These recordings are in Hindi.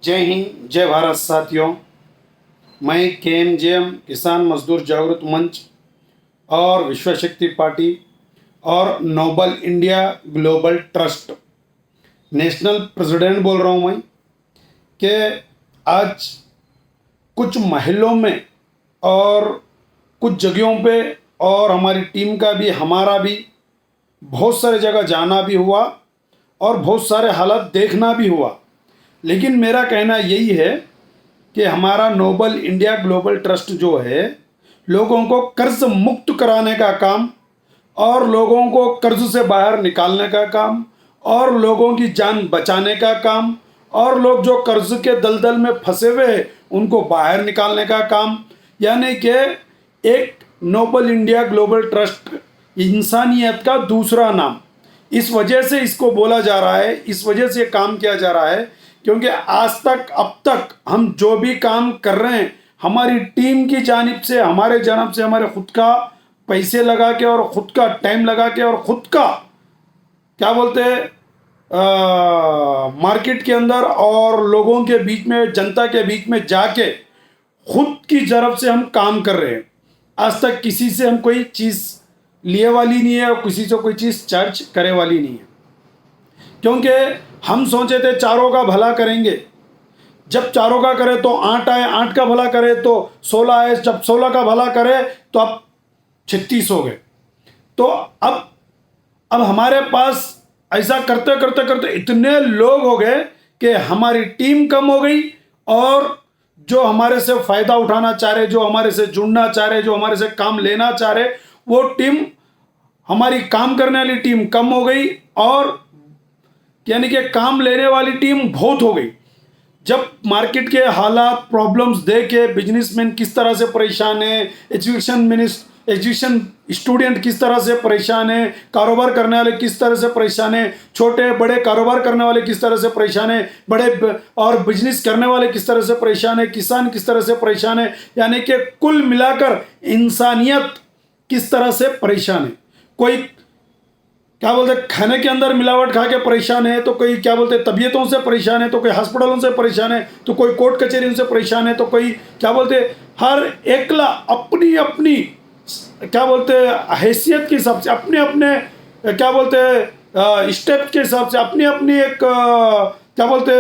जय हिंद, जय भारत साथियों। मैं KMJM किसान मजदूर जागृत मंच और विश्व शक्ति पार्टी और Noble India Global Trust national president बोल रहा हूँ मैं कि आज कुछ महलों में और कुछ जगहों पे और हमारी टीम का भी हमारा भी बहुत सारे जगह जाना भी हुआ और बहुत सारे हालात देखना भी हुआ। लेकिन मेरा कहना यही है कि हमारा नोबल इंडिया ग्लोबल ट्रस्ट जो है लोगों को कर्ज मुक्त कराने का काम और लोगों को कर्ज से बाहर निकालने का काम और लोगों की जान बचाने का काम और लोग जो कर्ज के दलदल में फंसे हुए हैं उनको बाहर निकालने का काम, यानी कि एक नोबल इंडिया ग्लोबल ट्रस्ट इंसानियत का दूसरा नाम। इस वजह से इसको बोला जा रहा है, इस वजह से काम किया जा रहा है क्योंकि आज तक अब तक हम जो भी काम कर रहे हैं हमारी टीम की जानिब से, हमारे जानब से, हमारे खुद का पैसे लगा के और खुद का टाइम लगा के और खुद का क्या बोलते हैं मार्केट के अंदर और लोगों के बीच में, जनता के बीच में जाके खुद की तरफ से हम काम कर रहे हैं। आज तक किसी से हम कोई चीज़ लिए वाली नहीं है और किसी से कोई चीज़ चार्ज करे वाली नहीं है, क्योंकि हम सोचे थे चारों का भला करेंगे। जब चारों का करे तो 8 आए, 8 का भला करे तो 16 आए, जब 16 का भला करे तो अब 36 हो गए। तो अब हमारे पास ऐसा करते करते करते इतने लोग हो गए कि हमारी टीम कम हो गई और जो हमारे से फ़ायदा उठाना चाह रहे, जो हमारे से जुड़ना चाह रहे, जो हमारे से काम लेना चाह रहे, वो टीम, हमारी काम करने वाली टीम कम हो गई और यानी कि काम लेने वाली टीम बहुत हो गई। जब मार्केट के हालात, प्रॉब्लम्स देखे, बिजनेसमैन किस तरह से परेशान है, एजुकेशन स्टूडेंट किस तरह से परेशान है, कारोबार करने वाले किस तरह से परेशान है, छोटे बड़े कारोबार करने वाले किस तरह से परेशान है, बड़े और बिजनेस करने वाले किस तरह से परेशान है, किसान किस तरह से परेशान है, यानी कि कुल मिलाकर इंसानियत किस तरह से परेशान है। कोई क्या बोलते खाने के अंदर मिलावट खा के परेशान है, तो कोई क्या बोलते तबीयतों से परेशान है, तो कोई हॉस्पिटलों से परेशान है, तो कोई कोर्ट कचहरियों से परेशान है, तो कोई क्या बोलते हर एकला अपनी अपनी क्या बोलते हैसियत के हिसाब से, अपने अपने क्या बोलते स्टेप के हिसाब से, अपनी अपनी एक क्या बोलते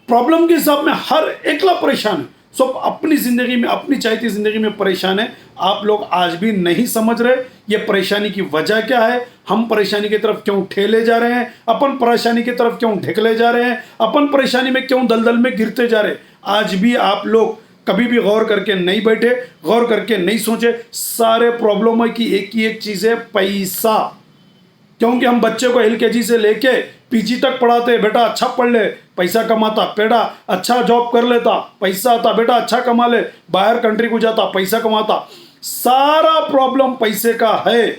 प्रॉब्लम के हिसाब में हर एकला परेशान है। सब अपनी ज़िंदगी में, अपनी चाहती ज़िंदगी में परेशान है। आप लोग आज भी नहीं समझ रहे ये परेशानी की वजह क्या है, हम परेशानी की तरफ क्यों ठेले जा रहे हैं, अपन परेशानी की तरफ क्यों ढकेले जा रहे हैं, अपन परेशानी में क्यों दलदल में गिरते जा रहे हैं। आज भी आप लोग कभी भी गौर करके नहीं बैठे, गौर करके नहीं सोचे। सारे प्रॉब्लम की एक ही एक चीज़ है, पैसा। क्योंकि हम बच्चे को LKG से लेके PG तक पढ़ाते, बेटा अच्छा पढ़ ले पैसा कमाता, बेटा अच्छा जॉब कर लेता पैसा आता, बेटा अच्छा कमा ले बाहर कंट्री को जाता पैसा कमाता। सारा प्रॉब्लम पैसे का है।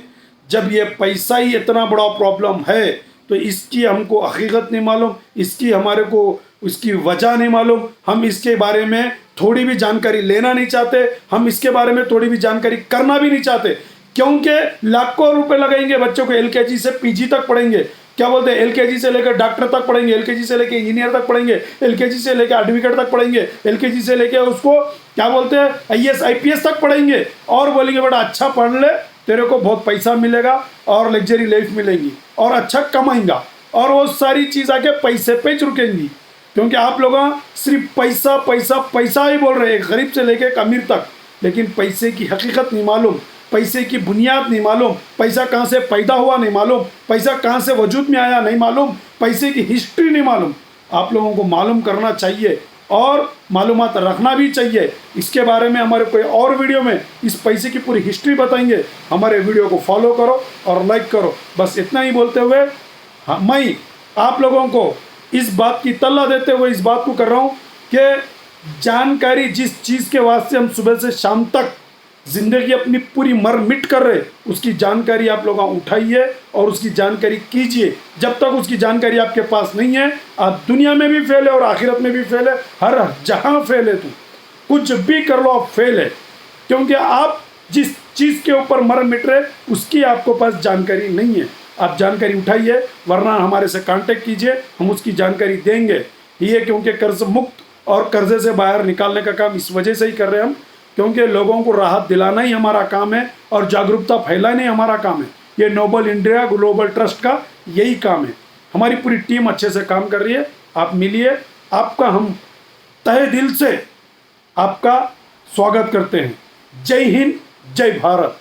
जब ये पैसा ही इतना बड़ा प्रॉब्लम है तो इसकी हमको हकीकत नहीं मालूम, इसकी हमारे को इसकी वजह नहीं मालूम, हम इसके बारे में थोड़ी भी जानकारी लेना नहीं चाहते, हम इसके बारे में थोड़ी भी जानकारी करना भी नहीं चाहते, क्योंकि लाखों रुपए लगाएंगे बच्चों को LKG से PG तक पढ़ेंगे, क्या बोलते हैं LKG से लेकर डॉक्टर तक पढ़ेंगे, LKG से लेकर इंजीनियर तक पढ़ेंगे, LKG से लेकर एडवोकेट तक पढ़ेंगे, LKG से लेकर उसको क्या बोलते हैं IAS IPS तक पढ़ेंगे और बोलेंगे बेटा अच्छा पढ़ ले, तेरे को बहुत पैसा मिलेगा और लग्जरी लाइफ मिलेगी और अच्छा कमाएंगा, और वो सारी चीज़ आके पैसे पे रुकेंगी। क्योंकि आप लोग सिर्फ पैसा पैसा पैसा ही बोल रहे हैं, गरीब से लेके अमीर तक, लेकिन पैसे की हकीकत नहीं मालूम, पैसे की बुनियाद नहीं मालूम, पैसा कहाँ से पैदा हुआ नहीं मालूम, पैसा कहाँ से वजूद में आया नहीं मालूम, पैसे की हिस्ट्री नहीं मालूम। आप लोगों को मालूम करना चाहिए और मालूमात रखना भी चाहिए। इसके बारे में हमारे कोई और वीडियो में इस पैसे की पूरी हिस्ट्री बताएंगे। हमारे वीडियो को फॉलो करो और लाइक करो। बस इतना ही बोलते हुए मैं आप लोगों को इस बात की तल्ला देते हुए इस बात को कर रहा हूँ कि जानकारी जिस चीज़ के वास्ते हम सुबह से शाम तक ज़िंदगी अपनी पूरी मर मिट कर रहे, उसकी जानकारी आप लोग उठाइए और उसकी जानकारी कीजिए। जब तक उसकी जानकारी आपके पास नहीं है, आप दुनिया में भी फेल है और आखिरत में भी फेल है, हर जहाँ फेल है। तू कुछ भी कर लो आप फेल है, क्योंकि आप जिस चीज़ के ऊपर मर मिट रहे उसकी आपको पास जानकारी नहीं है। आप जानकारी उठाइए, वरना हमारे से कांटेक्ट कीजिए, हम उसकी जानकारी देंगे। ही है, क्योंकि कर्ज मुक्त और कर्जे से बाहर निकालने का काम इस वजह से ही कर रहे हैं हम, क्योंकि लोगों को राहत दिलाना ही हमारा काम है और जागरूकता फैलाना ही हमारा काम है। ये नोबल इंडिया ग्लोबल ट्रस्ट का यही काम है। हमारी पूरी टीम अच्छे से काम कर रही है। आप मिलिए, आपका हम तहे दिल से आपका स्वागत करते हैं। जय हिंद, जय भारत।